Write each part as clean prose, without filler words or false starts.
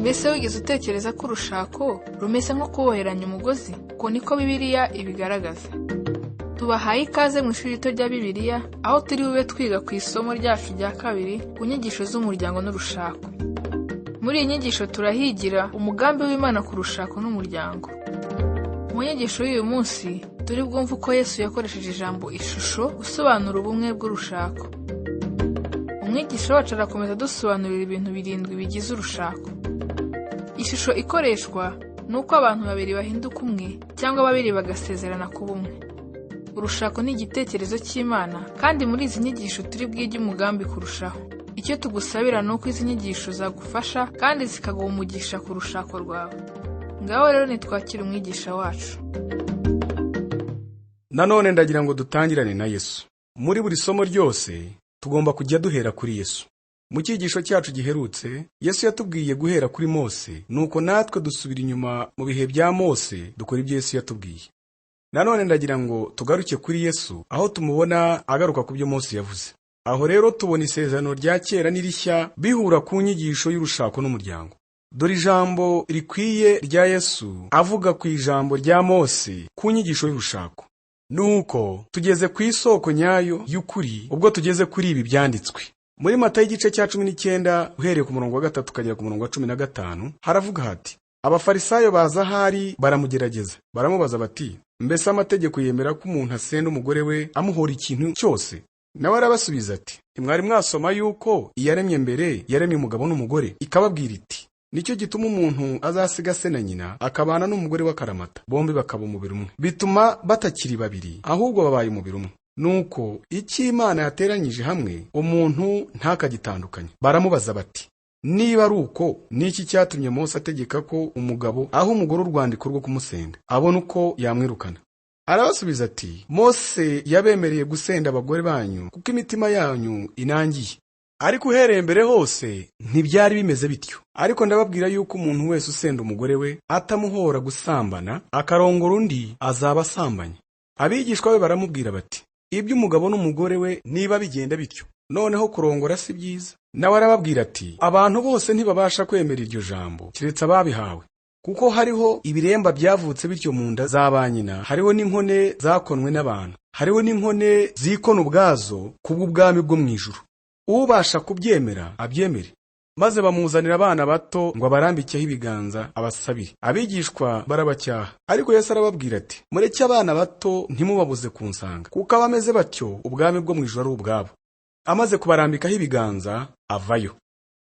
Mbese wigeze utekereza ko urushako rumeze nko kuboheranya umugozi? Uko niko Bibiliya ibigaragaza. Tubahaye ikaze mu ishuri rito rya Bibiliya, aho turi bube twiga ku isomo ryacu rya kabiri ku nyigisho z'umuryango n'urushako. Muri iyi nyigisho turahigira umugambi w'Imana ku rushako n'umuryango. Mu nyigisho y'uyu munsi turi bwumve uko Yesu yakoresheje ijambo ishusho gusobanura ubumwe bw'urushako. Umwigisha wacu arakomeza dusobanurira ibintu 7 bigize urushako. Ishusho ikoreshwa ni uko abantu babiri bahinduka umwe cyangwa babiri bagasezerana ku bumwe. Urushako ni igitekerezo cy'Imana, kandi muri izi nyigisho turi bwige umugambi kurushaho. Icyo tugusabira ni uko izi nyigisho zagufasha kandi zikaguha umugisha ku rushako rwawe. Ngaho rero nitwakira umwigisha wacu. Nanone ndagira ngo dutangirane na Yesu. Muri buri somo ryose tugomba kujya duhera kuri Yesu. Mu cyigisho cyacu giherutse, Yesu yatubwiye guhera kuri Mose, nuko natwe dusubira inyuma mu bihe bya Mose dukora ibyo Yesu yatubwiye. Nanone ndagira ngo tugaruke kuri Yesu, aho tumubona agaruka ku byo Mose yavuze. Aho rero tubona isezerano rya kera n'irishya bihura ku nyigisho y'urushako n'umuryango. Dore ijambo rikwiye rya Yesu avuga ku ijambo rya Mose ku nyigisho y'urushako. Nuko tugeze ku isoko nyayo y'ukuri ubwo tugeze kuri ibi byanditswe. Muri Matayo igice cya 19 uhereye ku murongo wa 3 ukagera ku murongo wa 15 haravuga hati: Abafarisayo baza hari baramugerageza, baramubaza bati: Mbese amategeko yemera ko umuntu asenda umugore we amuhora ikintu cyose? Nawe arabasubiza ati: Mwari mwasoma yuko iyaremye mbere yaremye umugabo n'umugore, ikababwira iti: Nicyo gituma umuntu azasiga se na nyina akabana n'umugore w'akaramata, bombi bakaba umubiri umwe. Bituma batakiri babiri, ahubwo babaye umubiri umwe. Nuko icyo Imana yateranyije hamwe umuntu ntakagitandukanye. Baramubaza bati: Niba ari uko, niki cyatumye Mose ategeka ko umugabo aho umugore urwandiko rwo kumusenda abona uko yamwirukana? Arabasubiza ati: Mose yabemereye gusenda abagore banyu kuko imitima yanyu inangiye. Ariko uhereye mbere hose ntibyari bimeze bityo. Ariko ndababwira yuko umuntu wese usenda umugore we atamuhora gusambana akarongora undi azaba asambanye. Abigishwa be baramubwira bati: Ibyo umugabo n'umugore we niba bigenda bityo, noneho kurongora si byiza. Nawe arababwira ati: Abantu bose ntibabasha kwemera iryo jambo kiretse ababihawe. Kuko hariho ibiremba byavutse bityo mu nda z'abanyina, hariho n'inkone zakonwe n'abantu, hariho n'inkone zikona ubwazo kubw'ubwami bwo mu ijuru. Ubasha kubyemera abyemere. Maze bamuzanira abana bato ngo abarambikeho ibiganza abasabire. Abigishwa barabacyaha, ariko Yesu arababwira ati: Mureke abana bato ntimubabuze kunsanga, kuko abameze batyo ubwami bwo mu ijuru ari ubwabo. Amaze kubarambikaho ibiganza avayo.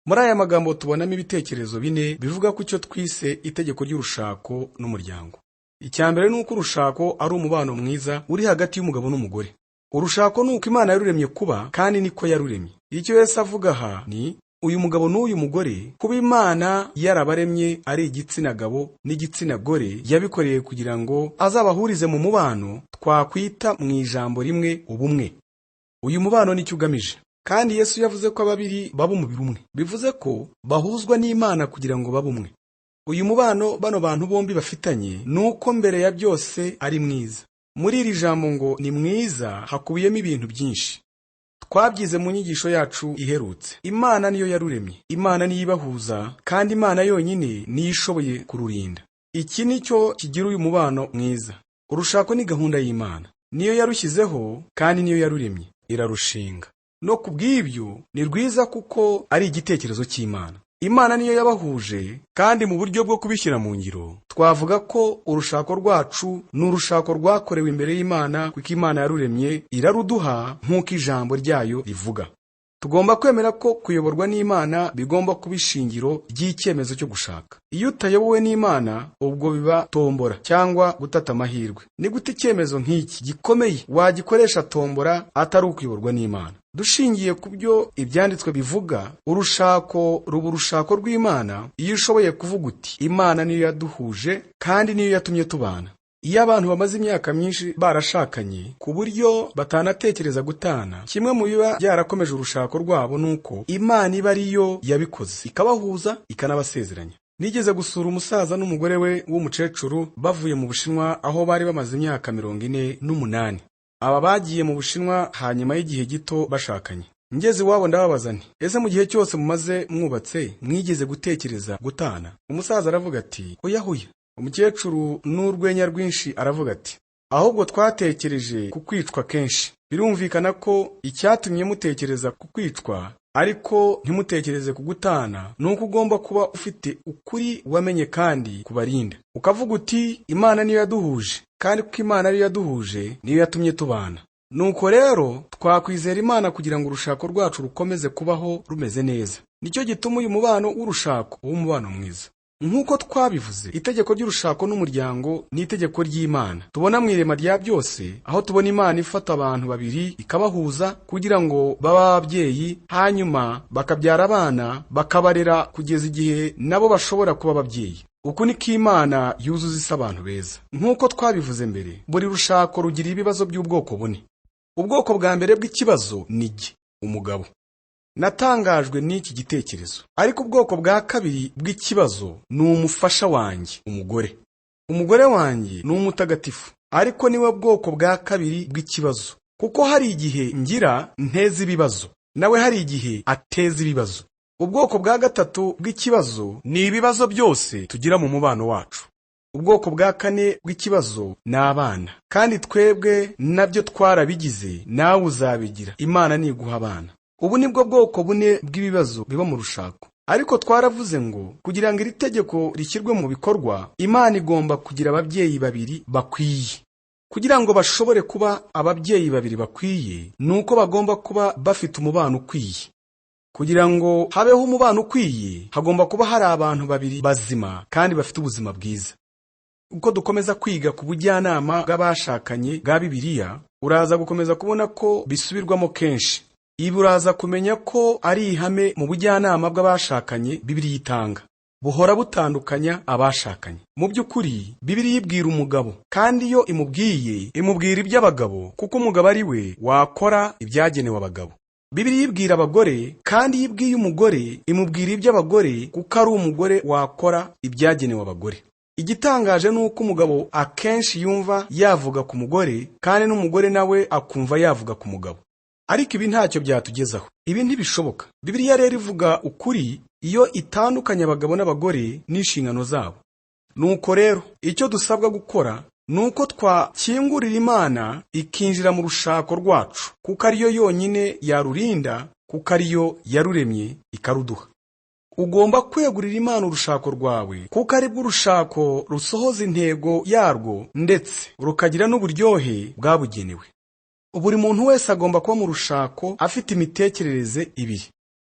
Muri aya magambo tubonamo ibitekerezo 4 bivuga ku cyo twise itegeko ry'urushako n'umuryango. Icya mbere ni uko urushako ari umubano mwiza uri hagati y'umugabo n'umugore. Urushako ni uko Imana yaruremye kuba, kandi niko yaruremye. Icyo Yesu avuga aha ni uyu mugabo n'uyu mugore, kuba Imana yarabaremye ari igitsina gabo n'igitsina gore, yabikoreye kugira ngo azabahurize mu mubano twakwita mu ijambo rimwe ubumwe. Uyu mubano nicyo ugamije. Kandi Yesu yavuze ko ababiri baba umubiri umwe, bivuze ko bahuzwa n'Imana kugira ngo babe umwe. Uyu mubano bano bantu bombi bafitanye nuko mbere ya byose ari mwiza. Muri iri jambo ngo ni mwiza hakubiyemo ibintu byinshi. Twabyize mu nyigisho yacu iherutse. Imana niyo yaruremye, Imana niyo ibahuza, kandi Imana yonyine niyo ishoboye kururinda. Iki nicyo kigira uyu mubano mwiza. Urushako ni gahunda y'Imana, niyo yarushyizeho kandi niyo yaruremye, irarushinga. No kubw'ibyo ni rwiza kuko ari igitekerezo cy'Imana. Imana niyo yabahuje, kandi mu buryo bwo kubishyira mu ngiro twavuga ko urushako rwacu n'urushako rwakorewe imbere y'Imana, kuko Imana yaruremye iraruduha nk'uko ijambo ryayo rivuga. Tugomba kwemera ko kuyoborwa n'Imana bigomba kuba ishingiro ry'icyemezo cyo gushaka. Iyo utayobowe n'Imana ubwo biba tombora cyangwa gutata amahirwe. Ni gute icyemezo nk'iki gikomeye wagikoresha tombora atari ukuyoborwa n'Imana? Dushingiye ku byo ibyanditswe bivuga, urushako ruba urushako rw'Imana iyo ushoboye kuvuga uti Imana niyo yaduhuje kandi niyo yatumye tubana. Iyo abantu bamaze imyaka myinshi barashakanye ku buryo batanatekereza gutana, kimwe mu biba byarakomeje urushako rwabo nuko Imana iba ariyo yabikoze, ikabahuza ikanabasezeranya. Nigeze gusura umusaza n'umugore we w'umucecuru bavuye mu Bushinwa, aho bari bamaze imyaka 48. Aba bagiye mu Bushinwa hanyuma y'igihe gito bashakanye. ngeze iwabo ndababaza nti ese mu gihe cyose mumaze mwubatse mwigeze gutekereza gutana? Umusaza aravuga ati hoya hoya. Umukecuru n'urwenya rwinshi aravuga ati ahubwo twatekereje ku kwicwa kenshi. Birumvikana ko icyatumye mutekereza ku kwicwa ariko ntimutekereze ku gutana nuko ugomba kuba ufite ukuri wamenye kandi kubarinda, ukavuga uti Imana niyo yaduhuje, kandi kuko Imana ariyo yaduhuje niyo yatumye tubana. Nuko rero twakwizera Imana kugira ngo urushako rwacu rukomeze kubaho rumeze neza. Nicyo gituma uyu mubano w'urushako uba umubano mwiza. Nk'uko twabivuze, itegeko ry'urushako n'umuryango ni itegeko ry'Imana tubona mu irema rya byose, aho tubona Imana ifata abantu babiri ikabahuza kugira ngo babe ababyeyi, hanyuma bakabyara abana bakabarera kugeza igihe nabo bashobora kuba ababyeyi. Uku niko Imana yuzuza isi abantu beza. Nk'uko twabivuze mbere, buri rushako rugira ibibazo by'ubwoko bune. Ubwoko bwa mbere bw'ikibazo ni jye, umugabo. Natangajwe n'iki gitekerezo. Ariko ubwoko bwa kabiri bw'ikibazo ni umufasha wanjye, umugore. Umugore wanjye ni umutagatifu, ariko niwe bwoko bwa kabiri bw'ikibazo, kuko hari igihe ngira nteza ibibazo, nawe hari igihe ateza ibibazo. Ubwoko bwa gatatu bw'ikibazo ni ibibazo byose tugira mu mubano wacu. Ubwoko bwa kane bw'ikibazo ni abana, kandi twebwe nabyo twarabigize, nawe uzabigira. Imana niguha abana. Ubu nibwo bwoko bune bw'ibibazo biba mu rushako. Ariko twaravuze ngo kugira ngo iri tegeko rishyirwe mu bikorwa, Imana igomba kugira ababyeyi babiri bakwiye. Kugira ngo bashobore kuba ababyeyi babiri bakwiye, nuko bagomba kuba bafite umubano ukwiye. Kugira ngo habeho umubano ukwiye, hagomba kuba hari abantu babiri bazima kandi bafite ubuzima bwiza. Uko dukomeza kwiga ku bujyanama bw'abashakanye bwa Bibiliya, uraza gukomeza kubona ko bisubirwamo kenshi. Ibi uraza kumenya ko ari ihame mu bujyanama bw'abashakanye Bibiliya itanga, buhora butandukanya abashakanye. Mu by'ukuri Bibiliya ibwira umugabo, kandi iyo imubwiye imubwira iby'abagabo, kuko umugabo ari we wakora ibyagenewe abagabo. Bibiliya ibwira abagore, kandi iyo ibwiye umugore imubwira iby'abagore, kuko ari umugore wakora ibyagenewe abagore. Igitangaje ni uko umugabo akenshi yumva yavuga ku mugore, kandi n'umugore nawe akumva yavuga ku mugabo. Ariko ibi ntacyo byatugezaho. Ibi ntibishoboka. Bibiliya rero ivuga ukuri iyo itandukanya abagabo n'abagore n'inshingano zabo. Nuko rero icyo dusabwa gukora nuko twakingurira Imana ikinjira mu rushako rwacu, kuko ariyo yonyine yarurinda, kuko ariyo yaruremye ikaruduha. Ugomba kwegurira Imana urushako rwawe, kuko ari bwo urushako rusohoza intego yarwo ndetse rukagira n'uburyohe bwabugenewe. Buri muntu wese agomba kuba mu rushako afite imitekerereze ibiri.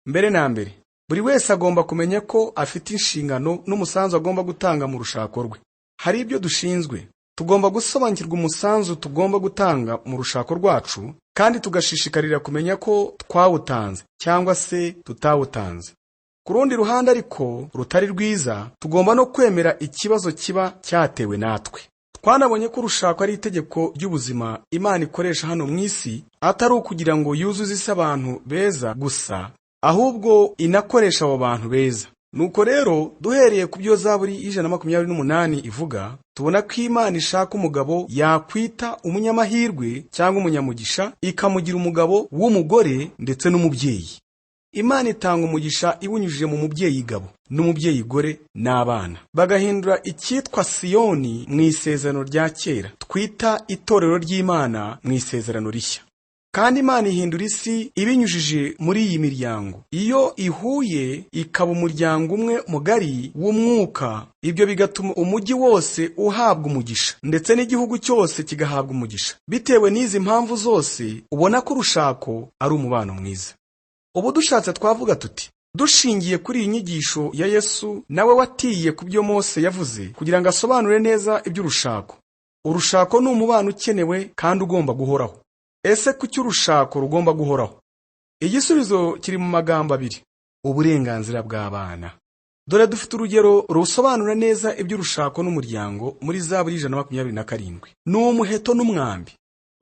Mbere na mbere, buri wese agomba kumenya ko afite inshingano n'umusanzu agomba gutanga mu rushako rwe. Hari ibyo dushinzwe. Tugomba gusobanukirwa umusanzu tugomba gutanga mu rushako rwacu, kandi tugashishikarira kumenya ko twawutanze cyangwa se tutawutanze. Ku rundi ruhande ariko rutari rwiza, tugomba no kwemera ikibazo kiba cyatewe natwe. Twanabonye ko urushako ari itegeko ry'ubuzima Imana ikoresha hano mu isi, atari ukugira ngo yuzuze isi abantu beza gusa, ahubwo inakoresha abo bantu beza. Nuko rero duhereye ku byo Zaburi 128 ivuga, tubona ko Imana ishaka umugabo yakwita umunyamahirwe cyangwa umunyamugisha, ikamugira umugabo w'umugore ndetse n'umubyeyi. Imana itanga umugisha iwunyujije mu mubyeyi gabo n'umubyeyi gore n'abana, bagahindura icyitwa Siyoni mu isezerano rya kera twita itorero ry'Imana mu isezerano rishya. Kandi Imana ihindura isi ibinyujije muri iyi miryango. Iyo ihuye ikaba umuryango umwe mugari w'umwuka, ibyo bigatuma umujyi wose uhabwa umugisha, ndetse n'igihugu cyose kigahabwa umugisha. Bitewe n'izi mpamvu zose, ubona ko urushako ari umubano mwiza. Ubu dushatse twavuga tuti, dushingiye kuri iyi nyigisho ya Yesu nawe watiye ku byo Mose yavuze kugira ngo asobanure neza iby'urushako. Urushako ni umubano ukenewe kandi ugomba guhoraho. Ese kuki urushako rugomba guhoraho? Igisubizo kiri mu magambo abiri: uburenganzira bw'abana. Dore dufite urugero rusobanura neza iby'urushako n'umuryango muri Zaburi 127. Ni umuheto n'umwambi.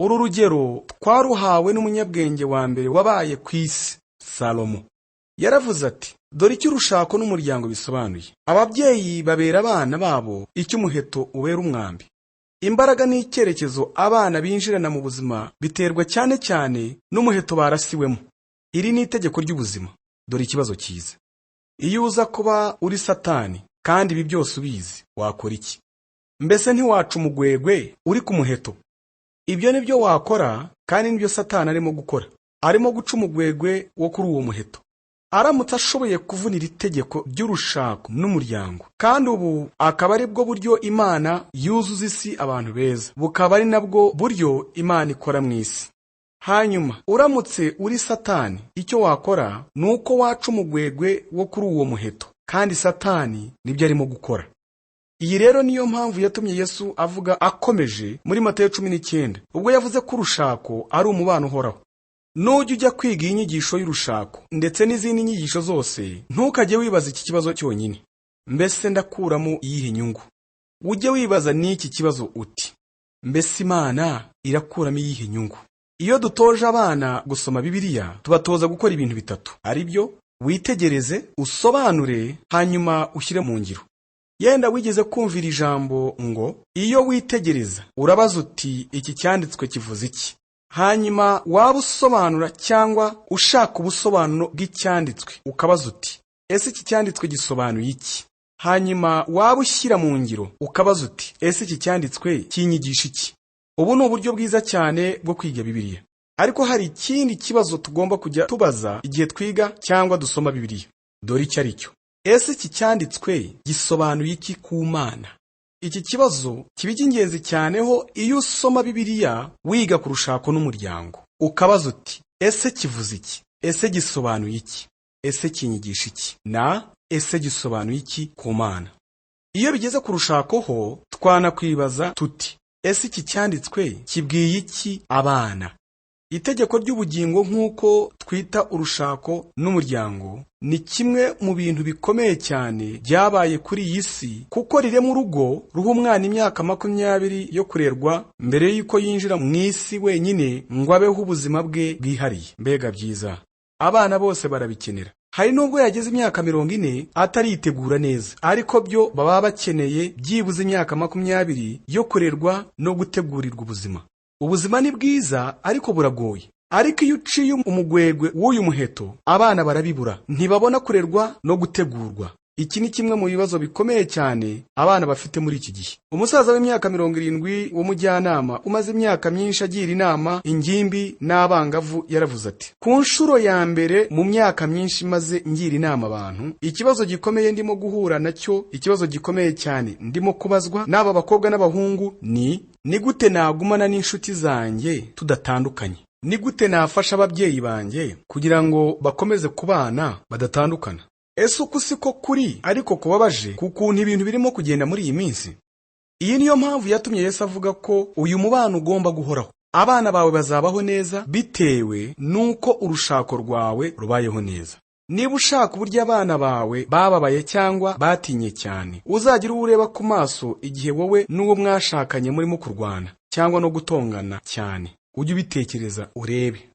Uru rugero twaruhawe n'umunyabwenge wa mbere wabaye ku isi, Salomo. Yaravuze ati, dore icyo urushako n'umuryango bisobanuye. Ababyeyi babera abana babo icyo umuheto ubera umwambi. Imbaraga n'icyerekezo abana binjirana mu buzima biterwa cyane cyane n'umuheto barasiwemo. iri ni itegeko ry'ubuzima. Dore ikibazo cyiza. Iyo uza kuba uri Satani kandi ibi byose ubizi, wakora iki? Mbese ntiwaca umugwegwe uri ku muheto? Ibyo ni byo wakora, kandi nibyo Satani arimo gukora. Arimo guca umugwegwe wo kuri uwo muheto. Aramutse ashoboye kuvunira itegeko ry'urushako n'umuryango, kandi ubu akaba ari bwo buryo Imana yuzuza isi abantu beza, bukaba ari nabwo buryo Imana ikora mu isi. Hanyuma uramutse uri Satani, icyo wakora ni uko waca umugwegwe wo kuri uwo muheto, kandi Satani nibyo arimo gukora. Iyi rero niyo mpamvu yatumye Yesu avuga akomeje muri Matayo 19, ubwo yavuze ko urushako ari umubano uhoraho. Nujya ujya kwiga inyigisho y'urushako ndetse n'izindi nyigisho zose, ntukajye wibaza iki kibazo cyonyine: mbese ndakuramo iyihe nyungu? Ujye wibaza n'iki kibazo uti: mbese Imana irakuramo iyihe nyungu? Iyo dutoje abana gusoma Bibiliya, tubatoza gukora ibintu bitatu, ari byo: witegereze, usobanure, hanyuma ushyire mu ngiro. Yenda wigeze kumvira ijambo ngo iyo witegereza urabaza uti iki cyanditswe kivuze iki? Hanyuma waba usobanura cyangwa ushaka ubusobanuro bw'icyanditswe ukabaza uti ese iki cyanditswe gisobanuye iki? Hanyuma waba ushyira mu ngiro ukabaza uti ese iki cyanditswe kinyigisha iki? Ubu ni uburyo bwiza cyane bwo kwiga Bibiliya. Ariko hari ikindi kibazo tugomba kujya tubaza igihe twiga cyangwa dusoma Bibiliya. Dore icyo ari cyo: ese iki cyanditswe gisobanuye iki ku Mana? Iki kibazo kiba ingenzi cyane ho iyo usoma Bibiliya wiga ku rushako n'umuryango, ukabaza uti ese kivuze iki? Ese gisobanuye iki? Ese kinyigisha iki? Na ese gisobanuye iki ku Mana? Iyo bigeze ku rushako ho, twanakwibaza tuti ese iki cyanditswe kibwiye iki abana? Itegeko ry'ubugingo nk'uko twita urushako n'umuryango ni kimwe mu bintu bikomeye cyane byabaye kuri iyi si, kuko rirema urugo ruha umwana imyaka 20 yo kurerwa mbere y'uko yinjira mu isi wenyine ngo abeho ubuzima bwe bwihariye. Mbega byiza! Abana bose barabikenera. Hari nubwo yageze imyaka 40 ataritegura neza, ariko byo baba bakeneye byibuze imyaka 20 yo kurerwa no gutegurirwa ubuzima. Ubuzima ni bwiza ariko buragoye. Ariko iyo uciye umugwegwe w'uyu muheto, abana barabibura, ntibabona kurerwa no gutegurwa. Iki ni kimwe mu bibazo bikomeye cyane abana bafite muri iki gihe. Umusaza w'imyaka 70 w'umujyanama umaze imyaka myinshi agira inama ingimbi n'abangavu yaravuze ati: ku nshuro ya mbere mu myaka myinshi maze ngira inama abantu, ikibazo gikomeye ndimo guhura nacyo, ikibazo gikomeye cyane ndimo kubazwa n'aba bakobwa n'abahungu ni gute nagumana n'inshuti zanjye tudatandukanye? Ni gute nafasha ababyeyi banjye kugira ngo bakomeze kubana badatandukana? Ese uku siko kuri ariko kubabaje kukuntu ibintu birimo kugenda muri iyi minsi? Iyi niyo mpamvu yatumye Yesu avuga ko uyu mubano ugomba guhoraho. Abana bawe bazabaho neza bitewe nuko urushako rwawe rubayeho neza. Niba ushaka uburyo abana bawe bababaye cyangwa batinye cyane, uzagira ureba ku maso igihe wowe n'uwo mwashakanye murimo kurwana cyangwa no gutongana cyane. Ujye ubitekereza urebe.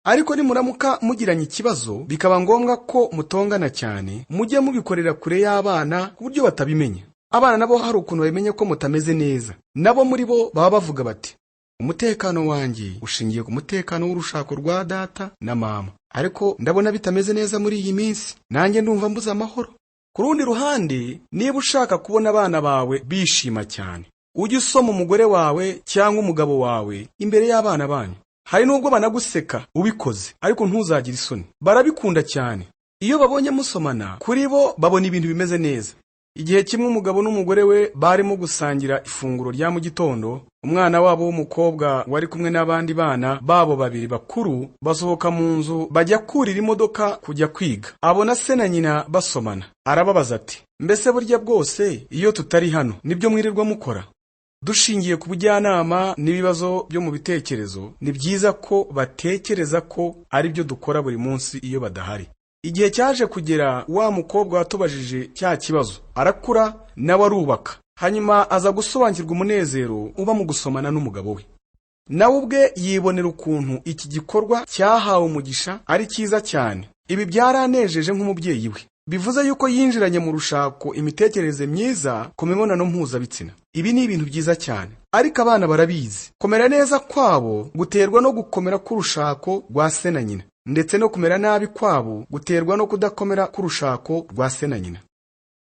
Ariko nimuramuka mugiranye ikibazo bikaba ngombwa ko mutongana cyane, mujye mubikorera kure y'abana ku buryo batabimenya. Abana nabo hari ukuntu bamenye ko mutameze neza. Nabo muri bo baba bavuga bati: umutekano wanjye ushingiye ku mutekano w'urushako rwa data na mama, ariko ndabona bitameze neza muri iyi minsi, nanjye ndumva mbuze amahoro. Ku rundi ruhande, niba ushaka kubona abana bawe bishima cyane, ujye usoma umugore wawe cyangwa umugabo wawe imbere y'abana banyu. Hari nubwo banaguseka ubikoze, ariko ntuzagire isoni. Barabikunda cyane. Iyo babonye musomana, kuri bo babona ibintu bimeze neza. Igihe kimwe umugabo n'umugore we barimo gusangira ifunguro rya mu gitondo, umwana wabo w'umukobwa wari kumwe n'abandi bana babo babiri bakuru basohoka mu nzu bajya kurira imodoka kujya kwiga. Abona se na nyina basomana. Arababaza ati: mbese burya bwose iyo tutari hano nibyo mwirirwa mukora? Dushingiye ku bujyanama n'ibibazo byo mu bitekerezo, ni byiza ko batekereza ko ari byo dukora buri munsi iyo badahari. Igihe cyaje kugera, wa mukobwa watubajije cya kibazo arakura nawe arubaka, hanyuma aza gusobanukirwa umunezero uba mu gusomana n'umugabo we. Nawe ubwe yibonera ukuntu iki gikorwa cyahawe umugisha ari cyiza cyane. Ibi byaranejeje nk'umubyeyi we. Bivuze yuko yinjiranye mu rushako imitekerereze myiza ku mibonano mpuzabitsina. Ibi ni ibintu byiza cyane. Ariko abana barabizi. Komera neza kwabo guterwa no gukomera k'urushako rwa se na nyina. ndetse no kumera nabi kwabo guterwa no kudakomera k'urushako rwa se na nyina.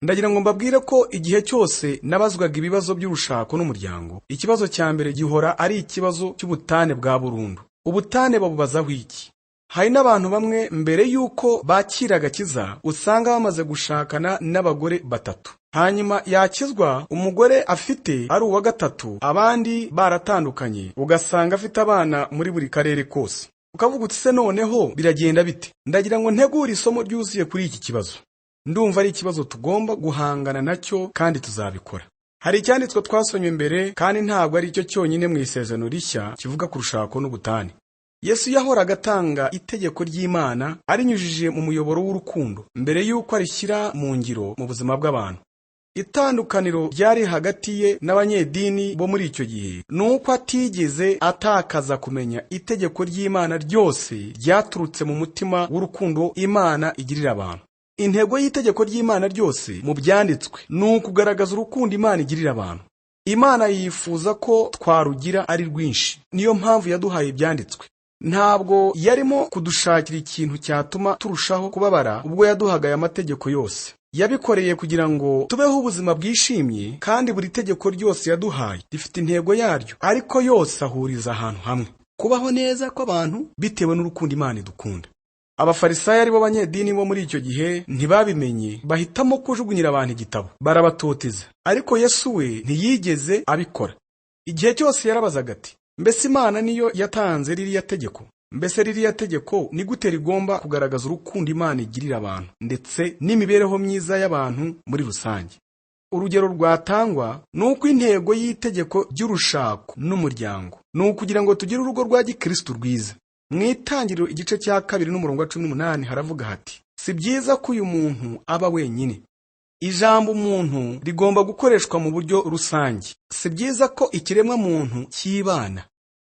Ndagira ngo mbabwire ko igihe cyose nabazwaga ibibazo by'urushako n'umuryango, ikibazo cya mbere gihora ari ikibazo cy'ubutane bwa burundu. Ubutane babubazaho iki? Hari n'abantu bamwe mbere y'uko bakira agakiza usanga bamaze gushakana n'abagore batatu, hanyuma yakizwa umugore afite ari uwa gatatu, abandi baratandukanye, ugasanga afite abana muri buri karere kose. Ukavuga uti se noneho biragenda bite? Ndagira ngo ntegure isomo ryuzuye kuri iki kibazo. Ndumva ari ikibazo tugomba guhangana nacyo kandi tuzabikora. Hari icyanditswe twasomye mbere kandi ntabwo ari cyo cyonyine mu Isezerano Rishya kivuga ku rushako n'ubutane. Yesu yahoraga atanga itegeko ry'Imana arinyujije mu muyoboro w'urukundo mbere y'uko arishyira mu ngiro mu buzima bw'abantu. Itandukaniro ryari hagati ye n'abanyedini bo muri icyo gihe nuko atigeze atakaza kumenya itegeko ry'Imana ryose ryaturutse mu mutima w'urukundo Imana igirira abantu. Intego y'itegeko ry'Imana ryose mu byanditswe ni ukugaragaza urukundo Imana igirira abantu. Imana yifuza ko twarugira ari rwinshi, niyo mpamvu yaduhaye ibyanditswe. Ntabwo yarimo kudushakira ikintu cyatuma turushaho kubabara ubwo yaduhaga aya mategeko yose. Yabikoreye kugira ngo tubeho ubuzima bwishimye, kandi buri tegeko ryose yaduhaye rifite intego yaryo, ariko yose ahuriza ahantu hamwe: kubaho neza kw'abantu bitewe n'urukundo Imana idukunda. Abafarisayo ari bo banyedini bo muri icyo gihe ntibabimenye, bahitamo kujugunyira abantu igitabo, barabatoteza. Ariko Yesu we ntiyigeze abikora. Igihe cyose yarabazaga ati, mbese Imana niyo yatanze ririya tegeko? Mbese ririya tegeko ni gute rigomba kugaragaza urukundo Imana igirira abantu ndetse n'imibereho myiza y'abantu muri rusange? Urugero rwatangwa ni uko intego y'itegeko ry'urushako n'umuryango ni ukugira ngo tugire urugo rwa gikristo rwiza. Mu Itangiriro igice cya 2 n'umurongo wa 18 haravuga hati, si byiza ko uyu muntu aba wenyine. Ijambo umuntu rigomba gukoreshwa mu buryo rusange. Si byiza ko ikiremwa muntu cyibana.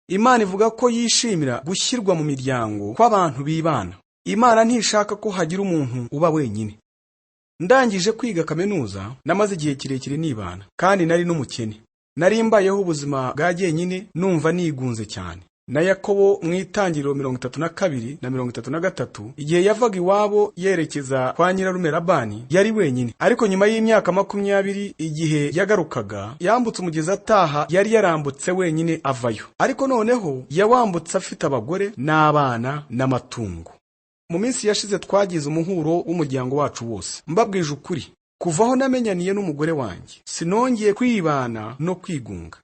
Imana ivuga ko yishimira gushyirwa mu miryango kw'abantu bibana. Imana ntishaka ko hagira umuntu uba wenyine. Ndangije kwiga kaminuza, namaze igihe kirekire nibana, kandi nari n'umukene. Nari mbayeho ubuzima bwa jyenyine, numva nigunze cyane. Na Yakobo mu Itangiriro 32 na 33, igihe yavaga iwabo yerekeza kwa nyirarume Labani, yari wenyine. Ariko nyuma y'imyaka 20 igihe yagarukaga, yambutse umugezi ataha, yari yarambutse wenyine avayo. Ariko noneho yawambutse afite abagore n'abana n'amatungo. Mu minsi yashize twagize umuhuro w'umuryango wacu wose. Mbabwije ukuri, kuvaho namenyaniye n'umugore wanjye, sinongeye kwibana no kwigunga.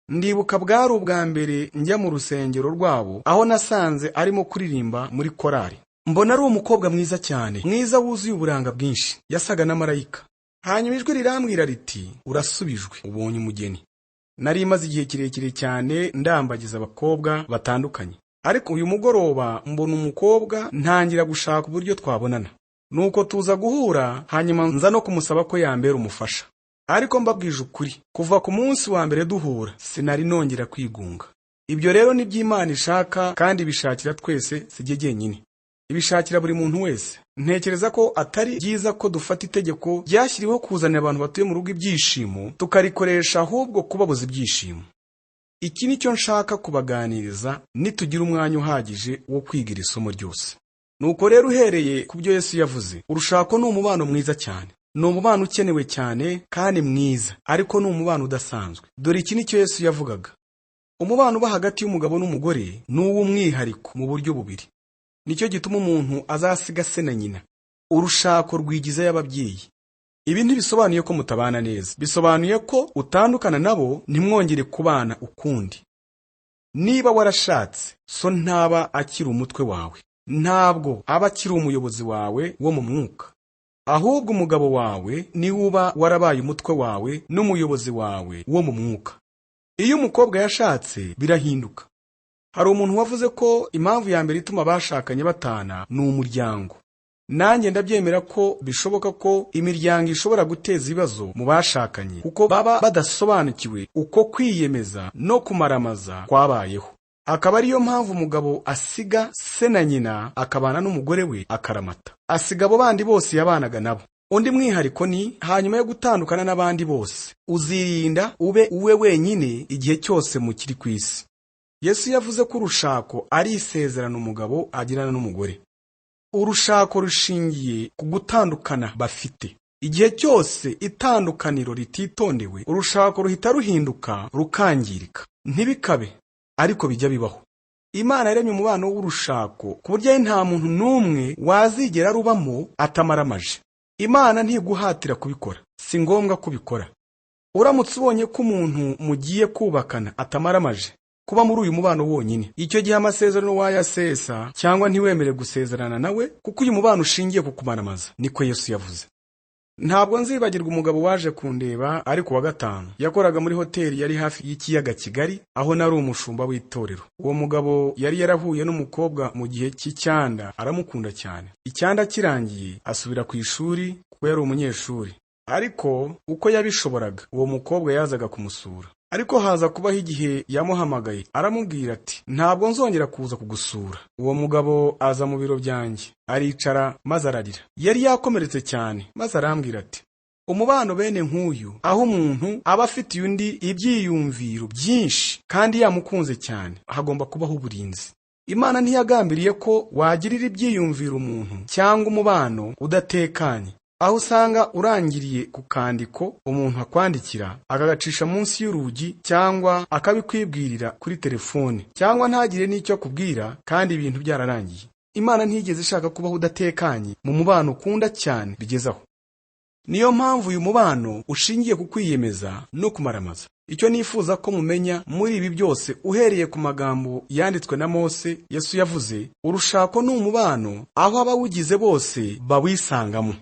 Ndibuka bwari ubwa mbere njya mu rusengero rwabo, aho nasanze arimo kuririmba muri korari. Mbona ari umukobwa mwiza cyane, mwiza wuzuye uburanga bwinshi, yasaga na marayika. Hanyuma ijwi rirambwira riti, urasubijwe, ubonye umugeni. Nari maze igihe kirekire cyane ndambagiza abakobwa batandukanye, ariko uyu mugoroba mbona umukobwa, ntangira gushaka uburyo twabonana. Nuko tuza guhura, hanyuma nza no kumusaba ko yambera umufasha. Ariko mbabwije ukuri, kuva ku munsi wa mbere duhura, sinari nongera kwigunga. Ibyo rero ni by'Imana ishaka, kandi bishakira twese, si jye jyenyine. Ibishakira buri muntu wese. Ntekereza ko atari byiza ko dufata itegeko ryashyiriweho kuzanira abantu batuye mu rugo ibyishimo, tukarikoresha ahubwo kubabuza ibyishimo. Iki nicyo nshaka kubaganiriza nitugira umwanya uhagije wo kwiga iri somo ryose. Nuko rero uhereye ku byo Yesu yavuze, urushako ni umubano mwiza cyane. Ni umubano ukenewe cyane kandi mwiza, ariko ni umubano udasanzwe. Dore iki nicyo Yesu yavugaga: umubano uba hagati y'umugabo n'umugore ni uw'umwihariko mu buryo bubiri. Nicyo gituma umuntu azasiga se na nyina. Urushako rwigizayo ababyeyi. Ibi ntibisobanuye ko mutabana neza, bisobanuye ko utandukana nabo, ntimwongere kubana ukundi. Niba warashatse, so ntaba akiri umutwe wawe, ntabwo aba akiri umuyobozi wawe wo mu mwuka. Ahubwo umugabo wawe ni uba warabaye umutwe wawe n'umuyobozi wawe wo mu mwuka. Iyo umukobwa yashatse, birahinduka. Hari umuntu wavuze ko impamvu ya mbere ituma bashakanye batana ni umuryango. Nanjye ndabyemera ko bishoboka ko imiryango ishobora guteza ibibazo mu bashakanye, kuko baba badasobanukiwe uko kwiyemeza no kumaramaza kwabayeho. Akaba ariyo mpamvu umugabo asiga se na nyina akabana n'umugore we akaramata. Asiga abo bandi bose yabanaga nabo. Undi mwihariko ni, hanyuma yo gutandukana n'abandi bose, uzirinda ube uwe wenyine igihe cyose mukiri ku isi. Yesu yavuze ko urushako ari isezerano umugabo agirana n'umugore. Urushako rushingiye ku gutandukana bafite. Igihe cyose itandukaniro rititondewe, urushako ruhita ruhinduka rukangirika. Ntibikabe, ariko bijya bibaho. Imana yaremye umubano w'urushako ku buryo nta muntu n'umwe wazigera rubamo atamaramaje. Imana ntiguhatira kubikora, si ngombwa kubikora. Uramutse ubonye ko umuntu mugiye kubakana atamaramaje kuba muri uyu mubano wonyine, icyo gihe amasezerano wayasesa cyangwa ntiwemere gusezerana nawe, kuko uyu mubano ushingiye ku kumaramaza, niko Yesu yavuze. Ntabwo nzibagirwa umugabo waje kundeba ari ku wa gatanu. Yakoraga muri hoteli yari hafi y'ikiyaga Kigali, aho nari umushumba w'itorero. Uwo mugabo yari yarahuye n'umukobwa mu gihe cy'icyanda, aramukunda cyane. Icyanda kirangiye asubira ku ishuri kuko yari umunyeshuri. Ariko uko yabishoboraga, uwo mukobwa yazaga kumusura. Ariko haza kubaho igihe yamuhamagaye, aramubwira ati, ntabwo nzongera kuza kugusura. Uwo mugabo aza mu biro byanjye, aricara maze ararira. Yari yakomeretse cyane, maze arambwira ati, umubano bene nk'uyu, aho umuntu aba afitiye undi ibyiyumviro byinshi kandi yamukunze cyane, hagomba kubaho uburinzi. Imana ntiyagambiriye ko wagirira ibyiyumviro umuntu cyangwa umubano udatekanye, aho usanga urangiriye ku kandiko umuntu akwandikira akagacisha munsi y'urugi cyangwa akabikwibwirira kuri telefone, cyangwa ntagire n'icyo akubwira kandi ibintu byararangiye. Imana ntigeze ishaka kubaho udatekanye mu mubano ukunda cyane bigezaho. Niyo mpamvu uyu mubano ushingiye ku kwiyemeza no kumaramaza. Icyo nifuza ko mumenya muri ibi byose, uhereye ku magambo yanditswe na Mose, Yesu yavuze, urushako ni umubano aho abawugize bose bawisangamo.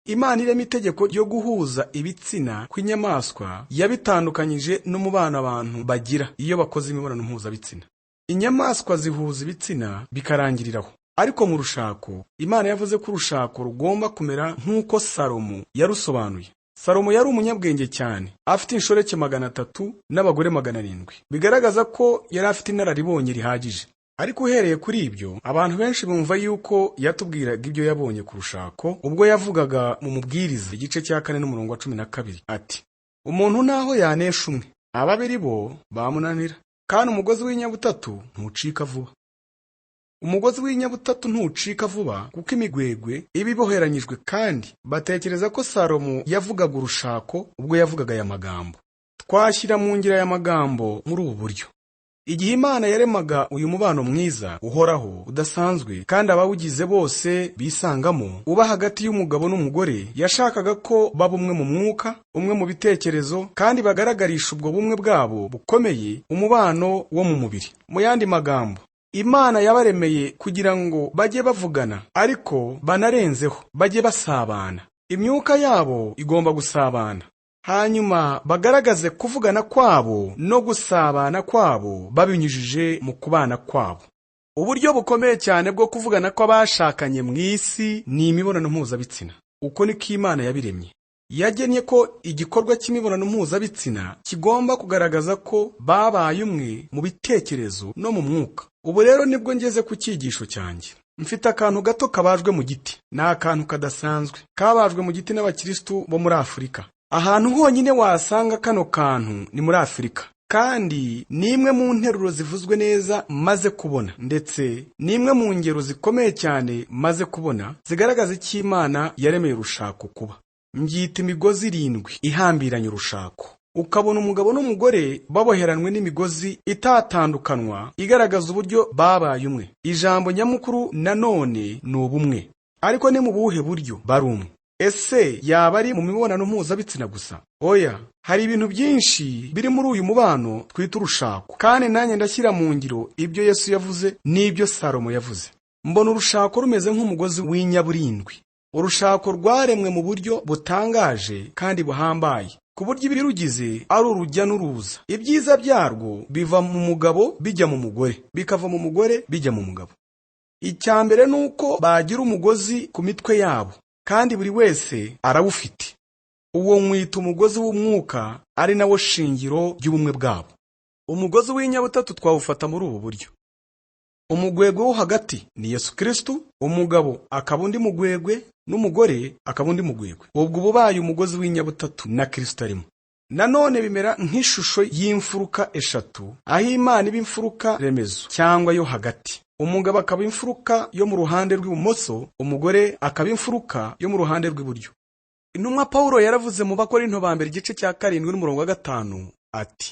Imana irema itegeko ryo guhuza ibitsina kw'inyamaswa yabitandukanyije n'umubano abantu bagira iyo bakoze imibonano mpuzabitsina. Inyamaswa zihuza ibitsina bikarangiriraho. Ariko mu rushako, Imana yavuze ko urushako rugomba kumera nk'uko Salomo yarusobanuye. Salomo yari umunyabwenge cyane, afite inshoreke 300 n'abagore 700. Bigaragaza ko yari afite inararibonye rihagije. Ariko uhereye kuri ibyo, abantu benshi bumva yuko yatubwiraga ibyo yabonye ku rushako ubwo yavugaga mu Mubwiriza igice cya 4 n'umurongo wa 12 ati, umuntu naho yanesha umwe, ababiri bo bamunanira, kandi umugozi w'inyabutatu ntucika vuba. Umugozi w'inyabutatu ntucika vuba kuko imigwegwe iba iboheranyijwe, kandi batekereza ko Salomo yavugaga urushako ubwo yavugaga aya magambo. Twashyira mu ngira aya magambo muri ubu buryo. Igihe Imana yaremaga uyu mubano mwiza, uhoraho, udasanzwe, kandi abawugize bose bisangamo, uba hagati y'umugabo n'umugore, yashakaga ko baba umwe mu mwuka, umwe mu bitekerezo, kandi bagaragarisha ubwo bumwe bwabo bukomeye umubano wo mu mubiri. Mu yandi magambo, Imana yabaremeye kugira ngo bajye bavugana, ariko banarenzeho, bajye basabana. Imyuka yabo igomba gusabana. Hanyuma bagaragaze kuvugana kwabo no gusabana kwabo babinyujije mu kubana kwabo. Uburyo bukomeye cyane bwo kuvugana kw'abashakanye mu isi ni imibonano mpuzabitsina. Uko niko Imana yabiremye. Yagennye ko igikorwa cy'imibonano mpuzabitsina kigomba kugaragaza ko babaye umwe mu bitekerezo no mu mwuka. Ubu rero nibwo ngeze ku cyigisho cyanjye. Mfite akantu gato kabajwe mu giti. Ni akantu kadasanzwe, kabajwe mu giti n'abakristo bo muri Afurika. Ahantu honyine wasanga kano kantu ni muri Afurika, kandi ni imwe mu nteruro zivuzwe neza maze kubona, ndetse ni imwe mu ngero zikomeye cyane maze kubona zigaragaza icyo Imana yaremeye urushako kuba. Mbyita imigozi 7 ihambiranye urushako. Ukabona umugabo n'umugore baboheranwe n'imigozi itatandukanwa, igaragaza uburyo babaye umwe. Ijambo nyamukuru nanone ni ubumwe. Ariko ni mu buhe buryo bari umwe? Ese yaba ari mu mibonano mpuzabitsina gusa? Oya, hari ibintu byinshi biri muri uyu mubano twita urushako, kandi nanjye ndashyira mu ngiro ibyo Yesu yavuze n'ibyo Salomo yavuze. Mbona urushako rumeze nk'umugozi w'inyaburindwi. Urushako rwaremwe mu buryo butangaje kandi buhambaye, ku buryo ibirugize ari urujya n'uruza. Ibyiza byarwo biva mu mugabo bijya mu mugore, bikava mu mugore bijya mu mugabo. Icya mbere ni uko bagira umugozi ku mitwe yabo, kandi buri wese arawufite. Uwo mwita umugozi w'umwuka, ari nawo shingiro ry'ubumwe bwabo. Umugozi w'inyabutatu twawufata muri ubu buryo. Umugwegwe wo hagati ni Yesu Kristo, umugabo akaba undi mugwegwe, n'umugore akaba undi mugwegwe. Ubwo bubaye umugozi w'inyabutatu na Kristo arimo. nanone bimera nk'ishusho y'imfuruka eshatu, aho Imana iba imfuruka remezo cyangwa yo hagati. Umugabo akaba imfuruka yo mu ruhande rw'ibumoso, umugore akaba imfuruka yo mu ruhande rw'iburyo. Intumwa Pawulo yaravuze mu Bakorinto ba mbere igice cya 7:5 ati: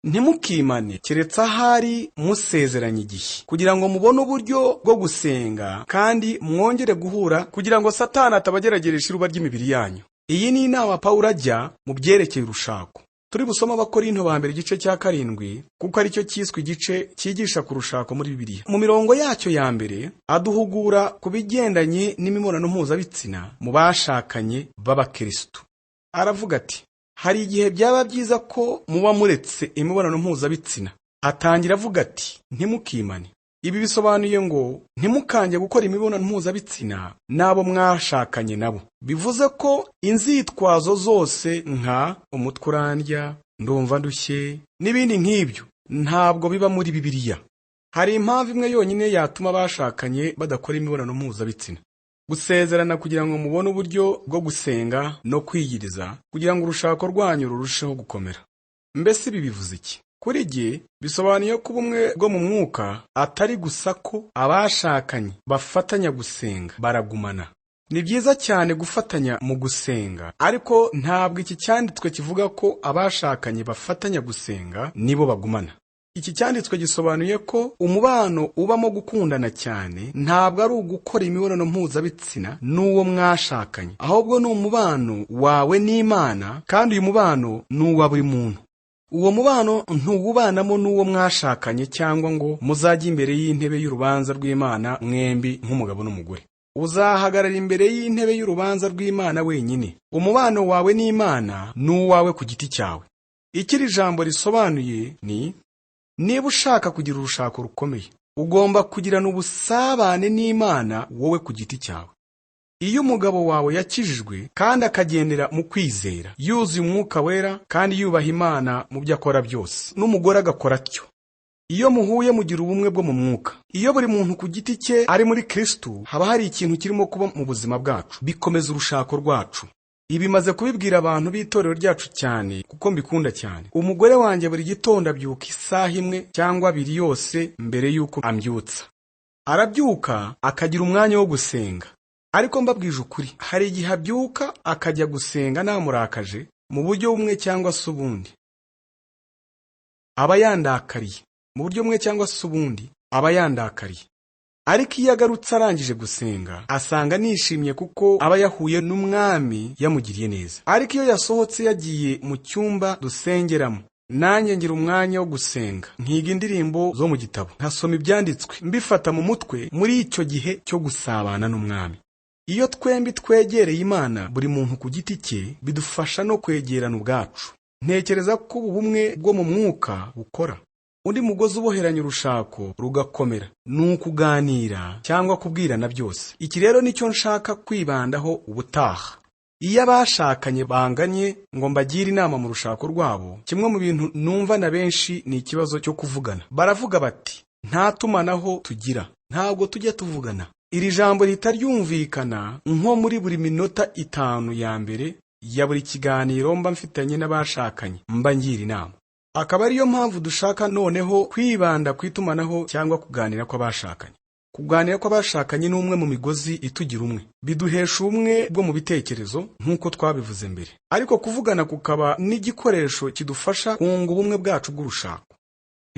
ntimukimane keretse ahari musezeranye igihe, kugira ngo mubone uburyo bwo gusenga kandi mwongere guhura, kugira ngo Satani atabagerageresha iruba ry'imibiri yanyu. Iyi ni inama Pawulo ajya mu byerekeye urushako. Turi busoma Abakorinto ba mbere igice cya 7 kuko aricyo cyiswe igice cyigisha ku rushako muri Bibiliya. Mu mirongo yacyo ya mbere aduhugura ku bigendanye n'imibonano mpuzabitsina mu bashakanye b'Abakristo. Aravuga ati: hari igihe byaba byiza ko muba muretse imibonano mpuzabitsina. Atangira avuga ati: ntimukimane. Ibi bisobanuye ngo ntimukange gukora imibonano mpuzabitsina n'abo mwashakanye nabo. Bivuze ko inzitwazo zose nka umutwe urandya, ndumva ndushye n'ibindi nk'ibyo ntabwo biba muri Bibiliya. Hari impamvu imwe yonyine yatuma abashakanye badakora imibonano mpuzabitsina: gusezerana kugira ngo mubone uburyo bwo gusenga no kwiyiriza, kugira ngo urushako rwanyu rurusheho gukomera. Mbese ibi bivuze iki? Kuri jye bisobanuye ko ubumwe bwo mu mwuka atari gusa ko abashakanye bafatanya gusenga baragumana. Ni byiza cyane gufatanya mu gusenga, ariko ntabwo iki cyanditswe kivuga ko abashakanye bafatanya gusenga nibo bagumana. Iki cyanditswe gisobanuye ko umubano ubamo gukundana cyane ntabwo ari ugukora imibonano mpuzabitsina n'uwo mwashakanye, ahubwo ni umubano wawe n'Imana, kandi uyu mubano ni uwa buri muntu. Uwo mubano ntuwubanamo n'uwo mwashakanye cyangwa ngo muzajye imbere y'intebe y'urubanza rw'Imana mwembi nk'umugabo n'umugore. Uzahagarara imbere y'intebe y'urubanza rw'Imana wenyine. Umubano wawe n'Imana ni uwawe ku giti cyawe. Ikiri jambo risobanuye ni: niba ushaka kugira urushako rukomeye, ugomba kugirana ubusabane n'Imana wowe ku giti cyawe. Iyo umugabo wawe yakijijwe kandi akagendera mu kwizera, yuzuye Umwuka Wera kandi yubaha Imana mu byo akora byose, n'umugore agakora atyo, iyo muhuye mugira ubumwe bwo mu mwuka. Iyo buri muntu ku giti cye ari muri Kristo, haba hari ikintu kirimo kuba mu buzima bwacu, bikomeza urushako rwacu. Ibi maze kubibwira abantu b'itorero ryacu cyane kuko mbikunda cyane. Umugore wanjye buri gitondo abyuka isaha 1 cyangwa 2 yose mbere y'uko ambyutsa. Arabyuka akagira umwanya wo gusenga. Ariko mbabwije ukuri, hari igihe abyuka akajya gusenga namurakaje mu buryo bumwe cyangwa se ubundi. Aba yandakariye mu buryo bumwe cyangwa se ubundi, aba yandakariye. Ariko iyo agarutse arangije gusenga, asanga nishimye kuko aba yahuye n'Umwami yamugiriye neza. Ariko iyo yasohotse yagiye mu cyumba dusengeramo, nanjye ngira umwanya wo gusenga, nkiga indirimbo zo mu gitabo, nkasoma ibyanditswe, mbifata mu mutwe muri icyo gihe cyo gusabana n'Umwami. Iyo twembi twegereye Imana, buri muntu ku giti cye, bidufasha no kwegerana ubwacu. Ntekereza ko ubu bumwe bwo mu mwuka bukora. Undi mugozi uboheranya urushako rugakomera ni ukuganira cyangwa kubwirana byose. Iki rero nicyo nshaka kwibandaho ubutaha. Iyo abashakanye banganye ngo mbagire inama mu rushako rwabo, kimwe mu bintu numva na benshi ni ikibazo cyo kuvugana. Baravuga bati: nta tumanaho tugira, ntabwo tujya tuvugana. Iri jambo ritaryumvikana nko muri buri minota 5 ya mbere ya buri kiganiro mba mfitanye n'abashakanye, mba ngira inama. Akaba ariyo mpamvu dushaka noneho kwibanda ku itumanaho cyangwa kuganira kw'abashakanye. Kuganira kw'abashakanye ni umwe mu migozi itugira umwe, biduhesha umwe bwo mu bitekerezo nk'uko twabivuze mbere. Ariko kuvugana kukaba n'igikoresho kidufasha kunga ubumwe bwacu bw'urushako.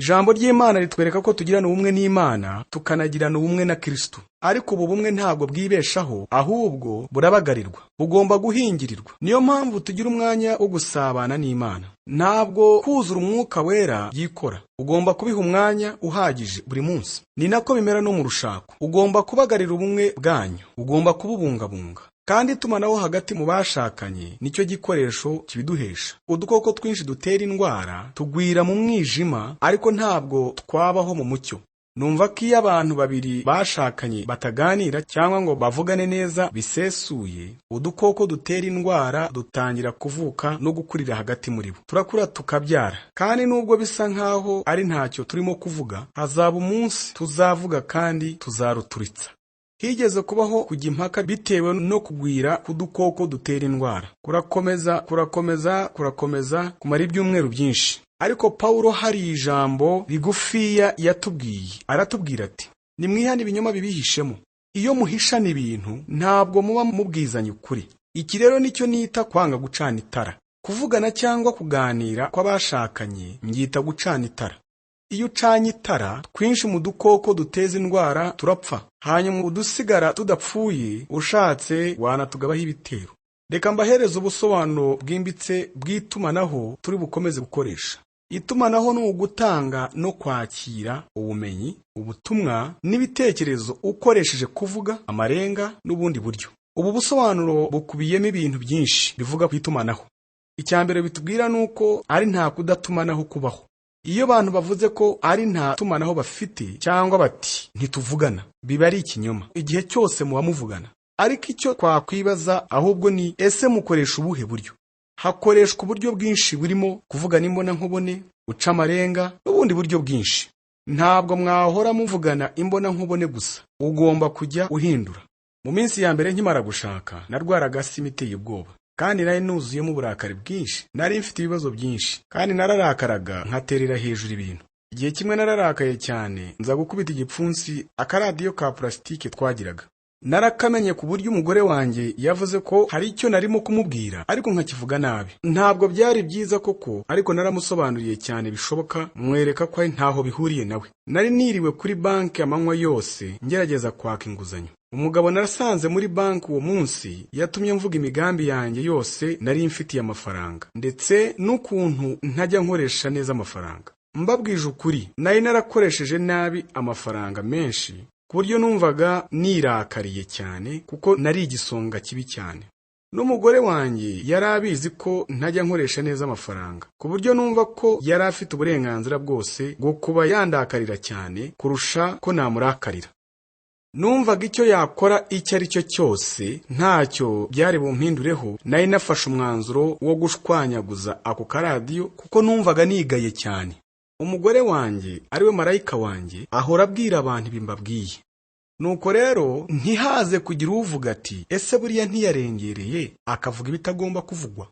Ijambo ry'Imana ritwereka ko tugirana ubumwe n'Imana, tukanagirana ubumwe na Kristo. Ariko ubu bumwe ntabwo bwibeshaho, ahubwo burabagarirwa, bugomba guhingirirwa. Niyo mpamvu tugira umwanya wo gusabana n'Imana. Ntabwo kuzura Umwuka Wera yikora, ugomba kubiha umwanya uhagije buri munsi. Ni nako bimera no mu rushako. Ugomba kubagarira ubumwe bwanyu, ugomba kububungabunga. Kandi itumanaho hagati mu bashakanye nicyo gikoresho kibiduhesha. Udukoko twinshi dutera indwara tugwira mu mwijima, ariko ntabwo twabaho mu mucyo. Numva ko iyo abantu babiri bashakanye bataganira cyangwa ngo bavugane neza bisesuye, udukoko dutera indwara dutangira kuvuka no gukurira hagati muri bo. Turakura tukabyara, kandi nubwo bisa nkaho ari ntacyo turimo kuvuga, hazaba umunsi tuzavuga kandi tuzaruturitsa. higeze kubaho kujya impaka bitewe no kugwira k'udukoko dutera indwara. Kurakomeza kumara ibyumweru byinshi. Ariko Pawulo hari ijambo rigufiya yatubwiye. Aratubwira ati, nimwihane ibinyoma bibihishemo. Iyo muhishana ibintu ntabwo muba mubwizanye ukuri. Iki rero nicyo nita kwanga gucana itara. Kuvugana cyangwa kuganira kw'abashakanye mbyita gucana itara. Iyo ucanye itara, twinshi mu dukoko duteza indwara turapfa. Hanyuma udusigara tudapfuye, ushatse wanatugabaho ibitero. Reka mbahereze ubusobanuro bwimbitse bw'itumanaho turi bukomeze gukoresha. Itumanaho ni ugutanga no kwakira ubumenyi, ubutumwa n'ibitekerezo ukoresheje kuvuga, amarenga n'ubundi buryo. Ubu busobanuro bukubiyemo ibintu byinshi bivuga ku itumanaho. Icyambere bitubwira nuko ari nta kudatumanaho kubaho. Iyo abantu bavuze ko ari nta tumanaho bafite cyangwa bati ntituvugana, biba ari ikinyoma. Igihe cyose muba muvugana. Ariko icyo twakwibaza ahubwo ni ese mukoresha ubuhe buryo? Hakoreshwa uburyo bwinshi burimo kuvugana imbona nkubone, guca amarenga n'ubundi buryo bwinshi. Ntabwo mwahora muvugana imbona nkubone gusa. Ugomba kujya uhindura. Mu minsi ya mbere nkimara gushaka narwaraga sima iteye ubwoba, kandi nari nuzuyemo uburakari bwinshi. Nari mfite ibibazo byinshi, kandi nararakaraga nkaterera hejuru ibintu. Igihe kimwe nararakaye cyane, nza gukubita igipfunsi akaradiyo ka plastike twagiraga. Narakamenye ku buryo umugore wanjye yavuze ko hari icyo narimo kumubwira, ariko nkakivuga nabi. Ntabwo byari byiza koko, ariko naramusobanuriye cyane bishoboka, mwereka ko ntaho bihuriye nawe. Nari niriwe kuri banki amanywa yose ngerageza kwaka inguzanyo. Umugabo narasanze muri banki uwo munsi yatumye mvuga imigambi yanjye yose nari mfitiye amafaranga, ndetse n'ukuntu ntajya nkoresha neza amafaranga. Mbabwije ukuri, nari narakoresheje nabi amafaranga menshi, ku buryo numvaga nirakariye cyane kuko nari igisonga kibi cyane. N'umugore wanjye yari abizi ko ntajya nkoresha neza amafaranga, ku buryo numva ko yari afite uburenganzira bwose bwo kuba yandakarira cyane kurusha ko namurakarira. Numvaga icyo yakora icyo ari cyo cyose ntacyo byari bumpindureho. Nari nafashe umwanzuro wo gushwanyaguza ako karadiyo kuko numvaga nigaye cyane. Umugore wanjye ariwe marayika wanjye ahora abwira abantu ibimbabwiye. Nuko rero ntihaze kugira uvuga ati ese buriya ntiyarengereye akavuga ibitagomba kuvugwa.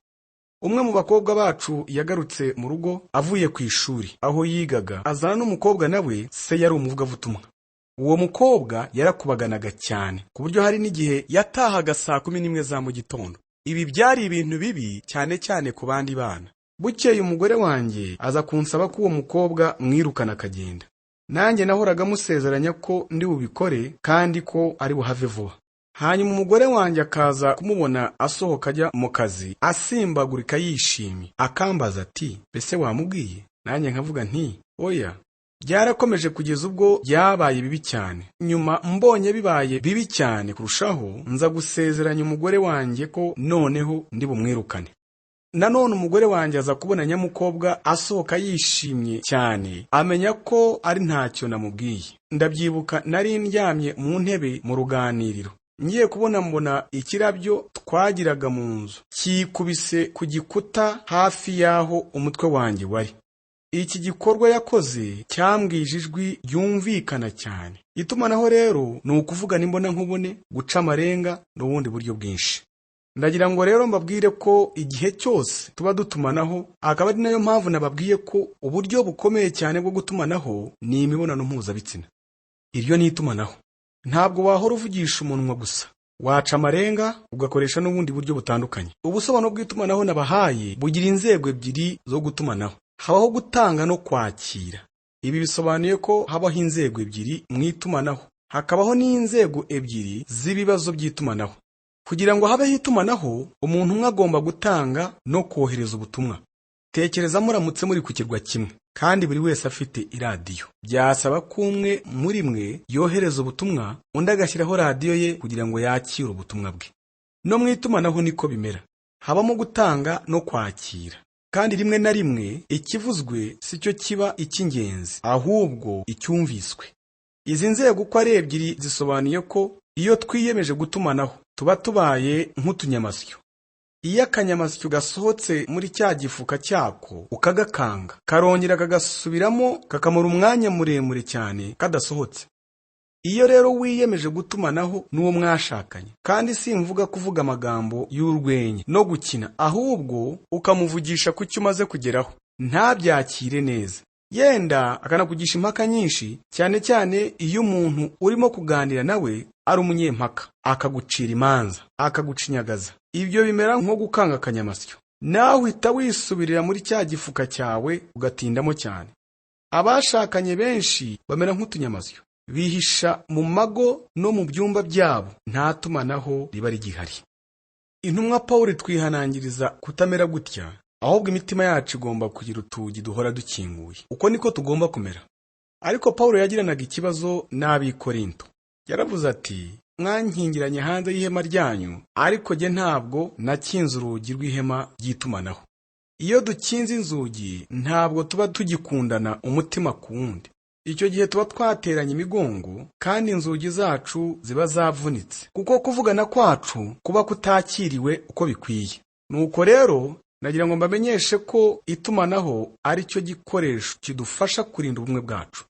Umwe mu bakobwa bacu yagarutse mu rugo avuye ku ishuri aho yigaga, azana n'umukobwa nawe se yari umuvugabutumwa. Uwo mukobwa yarakubaganaga cyane ku buryo hari n'igihe yatahaga saa 11 za mu gitondo. Ibi byari ibintu bibi cyane cyane ku bandi bana. Bukeye umugore wanjye aza kunsaba ko uwo mukobwa mwirukana akagenda. Nanjye nahoraga musezeranya ko ndi bubikore kandi ko ari buhave vuba. Hanyuma umugore wanjye akaza kumubona asohoka ajya mu kazi asimbagurika yishimye, akambaza ati bese wamubwiye? Nanjye nkavuga nti oya. Byarakomeje kugeza ubwo byabaye bibi cyane. Nyuma mbonye bibaye bibi cyane kurushaho, nza gusezeranya umugore wanjye ko noneho ndi bumwirukane. Nanone umugore wanjye aza kubona nyamukobwa asohoka yishimye cyane, amenya ko ari ntacyo namubwiye. Ndabyibuka nari ndyamye mu ntebe mu ruganiriro, ngiye kubona mbona ikirabyo twagiraga mu nzu kikubise ku gikuta hafi yaho umutwe wanjye wari. Iki gikorwa yakoze cyambwije ijwi ryumvikana cyane. Itumanaho rero ni ukuvugana imbona nkubone, guca amarenga n'ubundi buryo bwinshi. Ndagira ngo rero mbabwire ko igihe cyose tuba dutumanaho, akaba ari nayo mpamvu nababwiye ko uburyo bukomeye cyane bwo gutumanaho ni imibonano mpuzabitsina. Iryo ni itumanaho. Ntabwo wahora uvugisha umunwa gusa, waca amarenga ugakoresha n'ubundi buryo butandukanye. Ubusobanuro bw'itumanaho nabahaye bugira inzego ebyiri zo gutumanaho. Habaho gutanga no kwakira. Ibi bisobanuye ko habaho inzego ebyiri mu itumanaho. Hakabaho n'inzego ebyiri z'ibibazo by'itumanaho. Kugira ngo habeho itumanaho, umuntu umwe agomba gutanga no kohereza ubutumwa. Tekereza muramutse muri ku kirwa kimwe, kandi buri wese afite iradiyo. Byasaba ko umwe muri mwe yohereza ubutumwa, undi agashyiraho radiyo ye kugira ngo yakire ubutumwa bwe. No mu itumanaho niko bimera. Habamo gutanga no kwakira. Kandi rimwe na rimwe ikivuzwe si cyo kiba icy'ingenzi, ahubwo icyumviswe. Izi nzego uko ari ebyiri zisobanuye ko iyo twiyemeje gutumanaho tuba tubaye nk'utunyamasyo. Iyo akanyamasyo gasohotse muri cya gifuka cyako ukagakanga, karongera kagasubiramo kakamara umwanya muremure cyane kadasohotse. Iyo rero wiyemeje gutumanaho n'uwo mwashakanye, kandi simvuga kuvuga amagambo y'urwenya no gukina, ahubwo ukamuvugisha ku cyo umaze kugeraho, ntabyakire neza, yenda akanakugisha impaka nyinshi, cyane cyane iyo umuntu urimo kuganira nawe ari umunyempaka, akagucira imanza, akagucinyagaza. Ibyo bimera nko gukanga akanyamasyo, nawe uhita wisubirira muri cya gifuka cyawe ugatindamo cyane. Abashakanye benshi bamera nk'utunyamasyo, bihisha mu mago no mu byumba byabo, nta tumanaho riba rigihari. Intumwa Pawulo twihanangiriza kutamera gutya, ahubwo imitima yacu igomba kugira utugi duhora dukinguye. Uko niko tugomba kumera. Ariko Pawulo yagiranaga ikibazo n'ab'i Korinto. Yaravuze ati, mwankingiranye hanze y'ihema ryanyu, ariko jye ntabwo nakinze urugi rw'ihema ry'itumanaho. Iyo dukinze inzugi, ntabwo tuba tugikundana umutima ku wundi. Icyo gihe tuba twateranye imigongo, kandi inzugi zacu ziba zavunitse, kuko kuvugana kwacu kuba kutakiriwe uko bikwiye. Nuko rero nagira ngo mbamenyeshe ko itumanaho ari cyo gikoresho kidufasha kurinda ubumwe bwacu.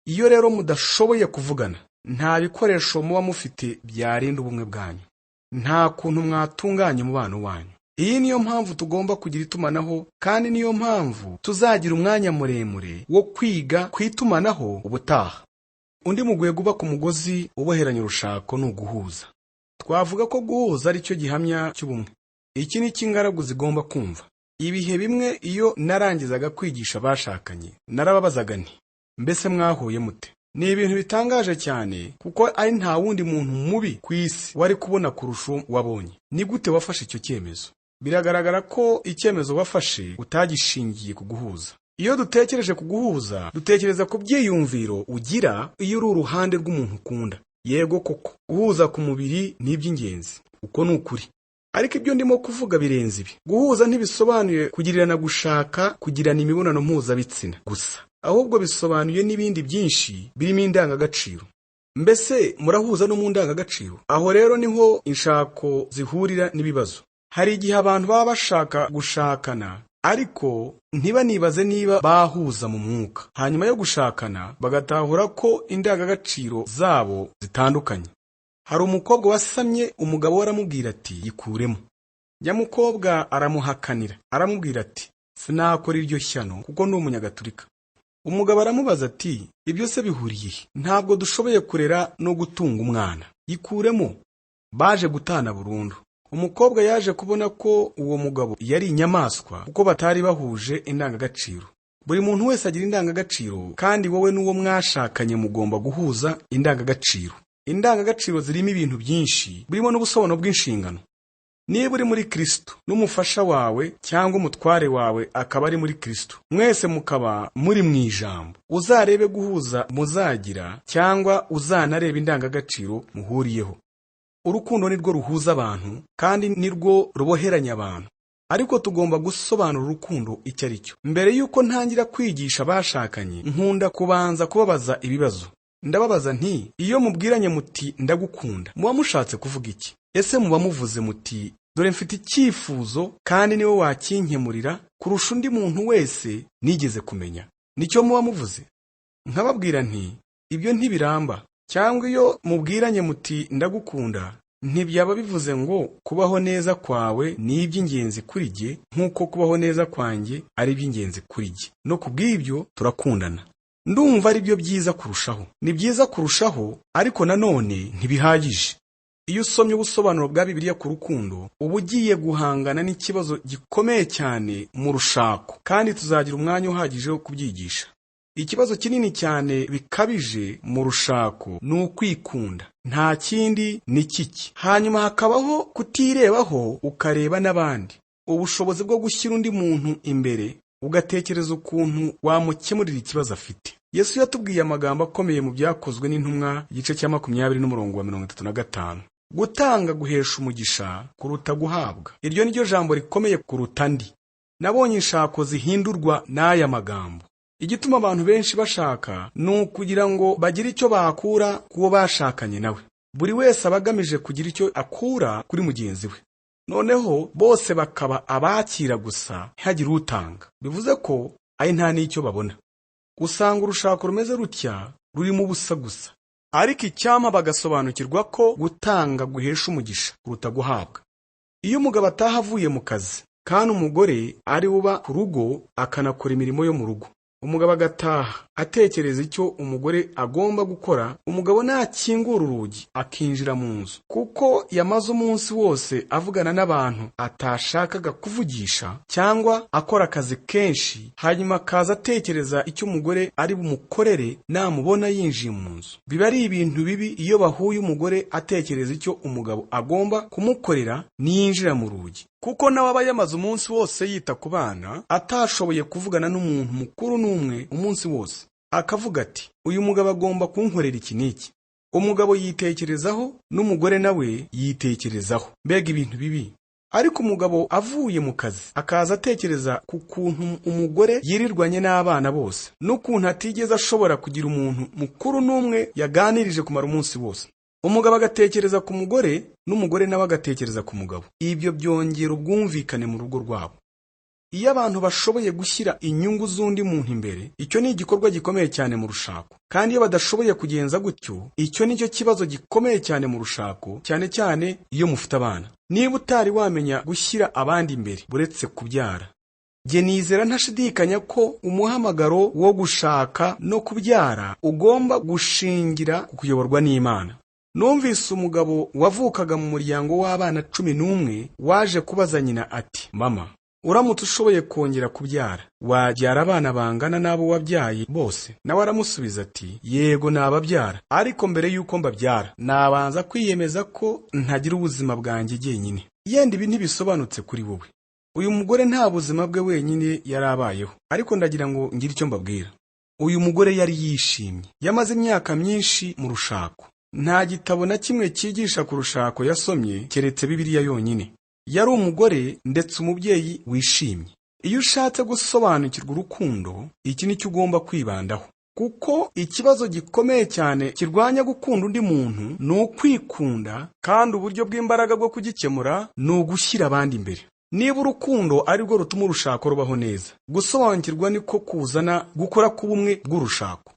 Iyo rero mudashoboye kuvugana, nta bikoresho muba mufite byarinda ubumwe bwanyu, nta kuntu mwatunganya umubano wanyu. Iyi niyo mpamvu tugomba kugira itumanaho, kandi niyo mpamvu tuzagira umwanya muremure wo kwiga ku itumanaho ubutaha. Undi mugwego uba ku mugozi uboheranya urushako ni uguhuza. Twavuga ko guhuza ari cyo gihamya cy'ubumwe. Iki ni cy'ingaragu zigomba kumva. Ibihe bimwe iyo narangizaga kwigisha abashakanye, narababazaga nti, mbese mwahuye mute? Ni ibintu bitangaje cyane, kuko ari nta wundi muntu mubi ku isi wari kubona kurusha wabonye. Ni gute wafashe icyo cyemezo? Biragaragara ko icyemezo wafashe utagishingiye ku guhuza. Iyo dutekereje ku guhuza, dutekereza ku byiyumviro ugira iyo uri uruhande rw'umuntu ukunda. Yego koko, guhuza ku mubiri ni iby'ingenzi, uko ni ukuri. Ariko ibyo ndimo kuvuga birenze ibi. Guhuza ntibisobanuye kugirirana gushaka, kugirana imibonano mpuzabitsina gusa, ahubwo bisobanuye n'ibindi byinshi birimo indangagaciro. Mbese murahuza no mu ndangagaciro? Aho rero niho inshako zihurira n'ibibazo. Hari igihe abantu baba bashaka gushakana, ariko ntibanibaze niba bahuza mu mwuka. Hanyuma yo gushakana, bagatahura ko indangagaciro zabo zitandukanye. Hari umukobwa wasamye, umugabo we aramubwira ati, yikuremo. Nyamukobwa aramuhakanira, aramubwira ati, sinakora iryo shyano kuko ndi umunyagatulika. Umugabo aramubaza ati, ibyo se bihuriye he? Ntabwo dushoboye kurera no gutunga umwana. Yikuremo. Baje gutana burundu. Umukobwa yaje kubona ko uwo mugabo yari inyamaswa, kuko batari bahuje indangagaciro. Buri muntu wese agira indangagaciro, kandi wowe n'uwo mwashakanye mugomba guhuza indangagaciro. Indangagaciro zirimo ibintu byinshi, birimo n'ubusobanuro bw'inshingano. Niba uri muri Kristo, n'umufasha wawe cyangwa umutware wawe akaba ari muri Kristo, mwese mukaba muri mu ijambo, uzarebe guhuza muzagira, cyangwa uzanarebe indangagaciro muhuriyeho. Urukundo nirwo ruhuza abantu, kandi nirwo ruboheranya abantu. Ariko tugomba gusobanura urukundo icyo ari cyo. Mbere yuko ntangira kwigisha abashakanye, nkunda kubanza kubabaza ibibazo. Ndababaza nti, iyo mubwiranye muti ndagukunda, muba mushatse kuvuga iki? Ese muba muvuze muti, dore mfite icyifuzo, kandi niwe wakinkemurira kurusha undi muntu wese nigeze kumenya? Nicyo muba muvuze? Nkababwira nti, ibyo ntibiramba. Cyangwa iyo mubwiranye muti ndagukunda, ntibyaba bivuze ngo kubaho neza kwawe ni iby'ingenzi kuri jye, nk'uko kubaho neza kwanjye ari iby'ingenzi kuri jye. No kubw'ibyo turakundana. Ndumva ari byo byiza kurushaho. Ni byiza kurushaho, ariko nanone ntibihagije. Iyo usomye ubusobanuro bwa Bibiliya ku rukundo, uba ugiye guhangana n'ikibazo gikomeye cyane mu rushako, kandi tuzagira umwanya uhagije wo kubyigisha. Ikibazo kinini cyane bikabije mu rushako ni ukwikunda. Nta kindi ni kiki. Hanyuma hakabaho kutirebaho ukareba n'abandi. Ubushobozi bwo gushyira undi muntu imbere, ugatekereza ukuntu wamukemurira ikibazo afite. Yesu yatubwiye amagambo akomeye mu Byakozwe n'Intumwa, igice cya 20:35. Gutanga guhesha umugisha kuruta guhabwa. Iryo niryo jambo rikomeye kuruta andi. Nabonye inshako zihindurwa n'aya magambo. Igituma abantu benshi bashaka ni ukugira ngo bagire icyo bakura kuwo bashakanye nawe. Buri wese abagamije kugira icyo akura kuri mugenzi we. Noneho bose bakaba abakira gusa, ntihagire utanga. Bivuze ko ari nta n'icyo babona. Usanga urushako rumeze rutya rurimo ubusa gusa. ariko icyampa bagasobanukirwa ko gutanga guhesha umugisha kuruta guhabwa. Iyo umugabo ataha avuye mu kazi kandi umugore ari uba ku rugo akanakora imirimo yo mu rugo, umugabo agataha atekereza icyo umugore agomba gukora, umugabo nakingura urugi akinjira mu nzu kuko yamaze umunsi wose avugana n'abantu atashakaga kuvugisha cyangwa akora akazi kenshi, hanyuma akaza atekereza icyo umugore ari bumukorere namubona yinjiye mu nzu. Biba ari ibintu bibi iyo bahuye umugore atekereza icyo umugabo agomba kumukorera niyinjira mu rugi, kuko nawe aba yamaze umunsi wose yita ku bana atashoboye kuvugana n'umuntu mukuru n'umwe umunsi wose, akavuga ati uyu mugabo agomba kunkorera iki n'iki. Umugabo yitekerezaho n'umugore nawe yitekerezaho, mbega ibintu bibi. Ariko umugabo avuye mu kazi akaza atekereza ku kuntu umugore yirirwanye n'abana bose n'ukuntu atigeze ashobora kugira umuntu mukuru n'umwe yaganirije kumara umunsi wose. Umugabo agatekereza ku mugore n'umugore nawe agatekereza ku mugabo. Ibyo byongera ubwumvikane mu rugo rwabo. Iyo abantu bashoboye gushyira inyungu z'undi muntu imbere, icyo ni igikorwa gikomeye cyane mu rushako. Kandi iyo badashoboye kugenza gutyo, icyo nicyo kibazo gikomeye cyane mu rushako, cyane cyane iyo mufite abana. Niba utari wamenya gushyira abandi imbere buretse kubyara, jye nizera ntashidikanya ko umuhamagaro wo gushaka no kubyara ugomba gushingira ku kuyoborwa n'Imana. Numvise umugabo wavukaga mu muryango w'abana 11 waje kubaza nyina ati, mama, uramutse ushoboye kongera kubyara wabyara abana bangana n'abo wabyaye bose? Nawe aramusubiza ati, yego nababyara, ariko mbere y'uko mbabyara nabanza kwiyemeza ko ntagira ubuzima bwanjye jyenyine. Yenda ibi ntibisobanutse kuri wowe. Uyu mugore nta buzima bwe wenyine yarabayeho, ariko ndagira ngo ngire icyo mbabwira. Uyu mugore yari yishimye, yamaze imyaka myinshi mu rushako. Nta gitabo na kimwe cyigisha ku rushako yasomye keretse Bibiliya yonyine. Yari umugore ndetse umubyeyi wishimye. Iyo ushatse gusobanukirwa urukundo, iki nicyo ugomba kwibandaho, kuko ikibazo gikomeye cyane kirwanya gukunda undi muntu ni ukwikunda, kandi uburyo bw'imbaraga bwo kugikemura ni ugushyira abandi imbere. Niba urukundo ari rwo rutuma urushako rubaho neza, gusobanukirwa niko kuzana gukora k'ubumwe bw'urushako.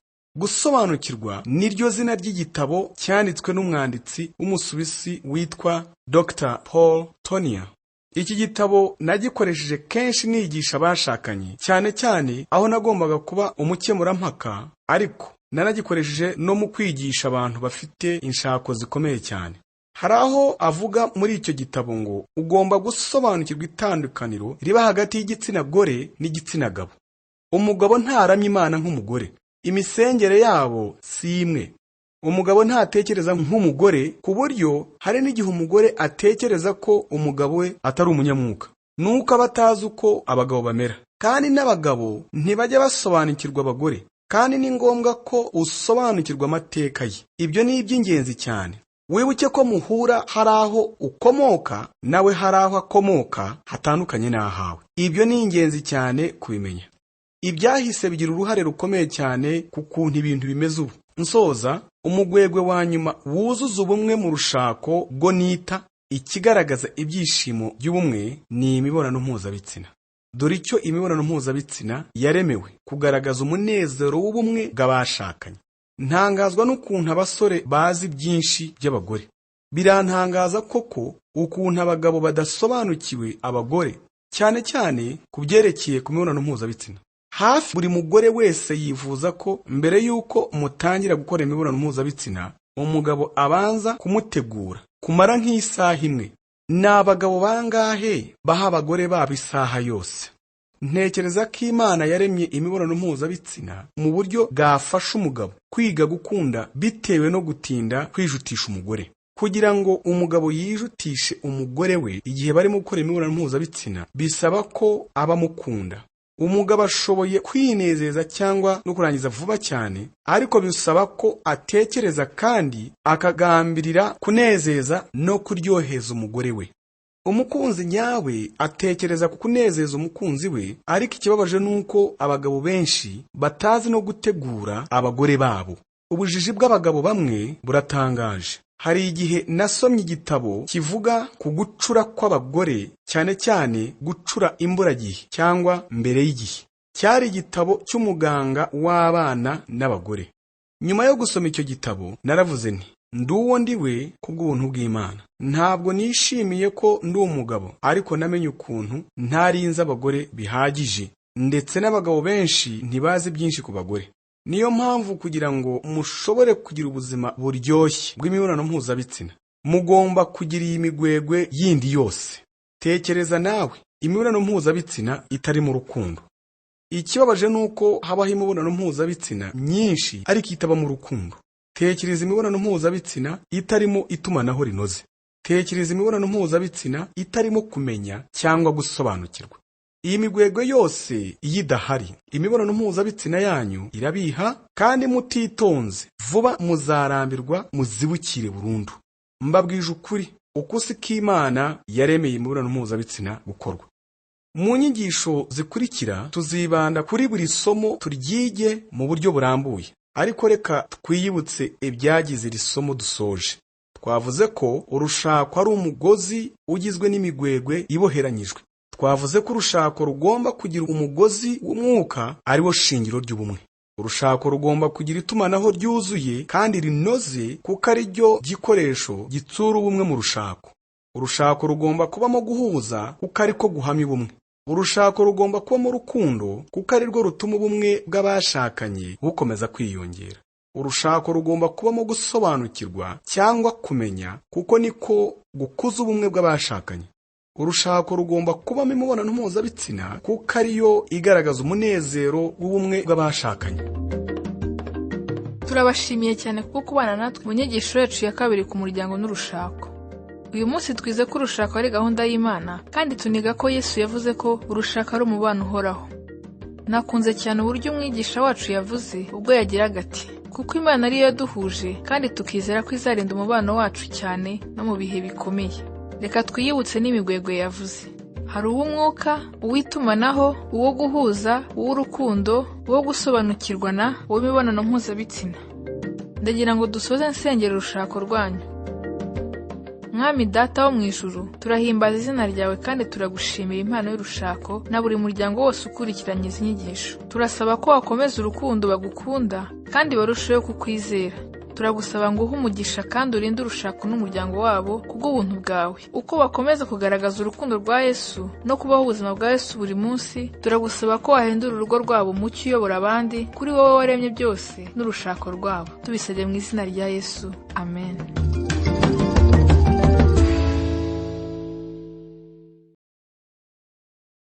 Gusobanukirwa niryo zina ry'igitabo cyanditswe n'umwanditsi w'Umusuwisi witwa Dr. Paul Tonia. Iki gitabo nagikoresheje kenshi nigisha abashakanye, cyane cyane aho nagombaga kuba umukemurampaka, ariko nanagikoresheje no mu kwigisha abantu bafite inshako zikomeye cyane. Hari aho avuga muri icyo gitabo ngo ugomba gusobanukirwa itandukaniro riba hagati y'igitsina gore n'igitsina gabo. Umugabo ntaramya Imana nk'umugore, imisengere yabo si imwe. Umugabo ntatekereza nk'umugore, ku buryo hari n'igihe umugore atekereza ko umugabo we atari umunyamwuka, nuko aba atazi uko abagabo bamera. Kandi n'abagabo ntibajya basobanukirwa abagore, kandi ni ngombwa ko usobanukirwa amateka ye. Ibyo ni iby'ingenzi cyane. Wibuke ko muhura hari aho ukomoka, nawe hari aho akomoka hatandukanye n'ahawe. Ibyo ni ingenzi cyane kubimenya. Ibyahise bigira uruhare rukomeye cyane ku kuntu ibintu bimeze ubu. Nsoza, umugwegwe wa nyuma wuzuza ubumwe mu rushako bwo nita ikigaragaza ibyishimo by'ubumwe ni imibonano mpuzabitsina. Dore icyo imibonano mpuzabitsina yaremewe: kugaragaza umunezero w'ubumwe bw'abashakanye. Ntangazwa n'ukuntu abasore bazi byinshi by'abagore. Birantangaza koko ukuntu abagabo badasobanukiwe abagore, cyane cyane ku byerekeye ku mibonano mpuzabitsina. Hafi buri mugore wese yifuza ko mbere y'uko mutangira gukora imibonano mpuzabitsina, umugabo abanza kumutegura kumara nk'isaha imwe. Ni abagabo bangahe baha abagore babo isaha yose? Ntekereza ko Imana yaremye imibonano mpuzabitsina mu buryo bwafasha umugabo kwiga gukunda bitewe no gutinda kwijutisha umugore. Kugira ngo umugabo yijutishe umugore we igihe barimo gukora imibonano mpuzabitsina, bisaba ko aba mukunda. Umugabo ashoboye kwinezeza cyangwa no kurangiza vuba cyane, ariko bisaba ko atekereza kandi akagambirira kunezeza no kuryoheza umugore we. Umukunzi nyawe atekereza ku kunezeza umukunzi we, ariko ikibabaje nuko abagabo benshi batazi no gutegura abagore babo. Ubujiji bw'abagabo bamwe buratangaje. Hari igihe nasomye igitabo kivuga ku gucura kw'abagore, cyane cyane gucura imburagihe cyangwa mbere y'igihe. Cyari igitabo cy'umuganga w'abana n'abagore. Nyuma yo gusoma icyo gitabo naravuze nti nduwo ndiwe kubw'ubuntu bw'Imana. Ntabwo nishimiye ko ndi umugabo, ariko namenye ukuntu ntarinze abagore bihagije, ndetse n'abagabo benshi ntibazi byinshi ku bagore. Niyo mpamvu kugira ngo mushobore kugira ubuzima buryoshye bw'imibonano mpuzabitsina, mugomba kugira iyi migwegwe yindi yose. Tekereza nawe imibonano mpuzabitsina itari mu rukundo. Ikibabaje nuko habaho imibonano mpuzabitsina myinshi ariko itaba mu rukundo. Tekereza imibonano mpuzabitsina itarimo itumanaho rinoze. Tekereza imibonano mpuzabitsina itarimo kumenya cyangwa gusobanukirwa. Iyi migwegwe yose idahari, imibonano mpuzabitsina yanyu irabiha, kandi mutitonze vuba muzarambirwa muzibukire burundu. Mbabwije ukuri, uko siko Imana yaremeye imibonano mpuzabitsina gukorwa. Mu nyigisho zikurikira tuzibanda kuri buri somo turyige mu buryo burambuye, ariko reka twiyibutse ibyagize iri somo dusoje. Twavuze ko urushako ari umugozi ugizwe n'imigwegwe iboheranyijwe. Twavuze ko urushako rugomba kugira umugozi w'umwuka ari wo shingiro ry'ubumwe. Urushako rugomba kugira itumanaho ryuzuye kandi rinoze, kuko ari ryo gikoresho gitsura ubumwe mu rushako. Urushako rugomba kubamo guhuza, kuko ari ko guhamya ubumwe. Urushako rugomba kuba mu rukundo, kuko ari rwo rutuma ubumwe bw'abashakanye bukomeza kwiyongera. Urushako rugomba kubamo gusobanukirwa cyangwa kumenya, kuko niko gukuza ubumwe bw'abashakanye. Urushako rugomba kubamo imibonano mpuzabitsina, kuko ariyo igaragaza umunezero w'ubumwe bw'abashakanye. Turabashimiye cyane kuko kubana natwe mu nyigisho yacu ya kabiri ku muryango n'urushako. Uyu munsi twize ko urushako ari gahunda y'Imana, kandi tuniga ko Yesu yavuze ko urushako ari umubano uhoraho. Nakunze cyane uburyo umwigisha wacu yavuze ubwo yagiraga ati, kuko Imana ariyo yaduhuje, kandi tukizera ko izarinda umubano wacu cyane no mu bihe bikomeye. Reka twiyibutse n'imigwegwe yavuze. Hari uw'umwuka, uw'itumanaho, uwo guhuza, uw'urukundo, uwo gusobanukirwa na uw'imibonano mpuzabitsina. Ndagira ngo dusoze nsengera urushako rwanyu. Mwami Data wo mu ijuru, turahimbaza izina ryawe kandi turagushimira impano y'urushako na buri muryango wose ukurikiranye izi nyigisho. Turasaba ko wakomeza urukundo bagukunda kandi barusheho kukwizera. Turagusaba ngo uhe umugisha kandi urinde urushako n'umuryango wabo kubw'ubuntu bwawe. Uko bakomeza kugaragaza urukundo rwa Yesu no kubaho ubuzima bwa Yesu buri munsi, turagusaba ko wahindura urugo rwabo umucyo uyobora abandi kuri wowe waremye byose n'urushako rwabo. Tubisabye mu izina rya Yesu. Amen.